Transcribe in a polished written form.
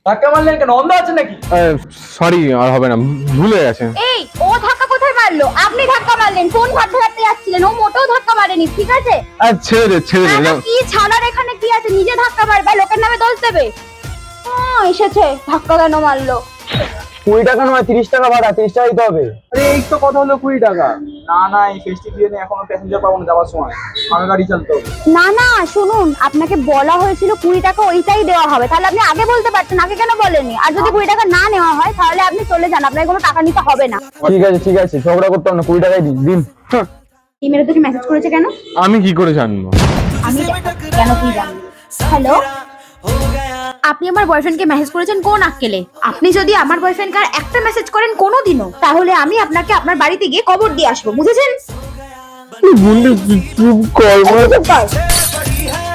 ধাক্কা মারলেন কেন? অন্ধ আছেন নাকি? সরি, আর হবে না, ভুলে গেছে। এই ও ধাক্কা কোথায় মারলো? আপনি ধাক্কা মারলেন, ফোন ঘাটতে ঘাটতে যাচ্ছিলেন, ও মোটেও ধাক্কা মারেনি, ঠিক আছে? ছেড়ে দে না, কি ছাড়ার এখানে কি আছে? নিজে ধাক্কা মারবে, লোকের নামে দোষ দেবে? এসেছে, ধাক্কা কেন মারলো? 20 টাকা নয়, 30 টাকা ভাড়া, 30 টাকা দিতে হবে। আরে এই তো কথা হলো 20 টাকা। না এই ফেস্টিভ দিনে এখনো প্যাসেঞ্জার পাবো না যাওয়ার সময়, ফাঁকা গাড়ি চালতে হবে। না শুনুন, আপনাকে বলা হয়েছিল 20 টাকা ওইটাই দেওয়া হবে, তাহলে আপনি আগে বলতে পারতেন, আগে কেন বলেননি? আর যদি 20 টাকা না নেওয়া হয় তাহলে আপনি চলে যান, আপনাকে কোনো টাকা নিতে হবে না। ঠিক আছে, ঝগড়া করতে হবে না, 20 টাকাই দিন। ইমেলে তোকে মেসেজ করেছে কেন? আমি কি করে জানবো? আমি কেন কি জানি? হ্যালো, আপনি আমার বয়ফ্রেন্ডকে মেসেজ করেছেন কোন আক্কেলে? আপনি যদি আমার বয়ফ্রেন্ডকে আর একটা মেসেজ করেন কোনোদিনও, তাহলে আমি আপনাকে আপনার বাড়িতে গিয়ে কবর দিয়ে আসবো, বুঝেছেন? চুপ কর।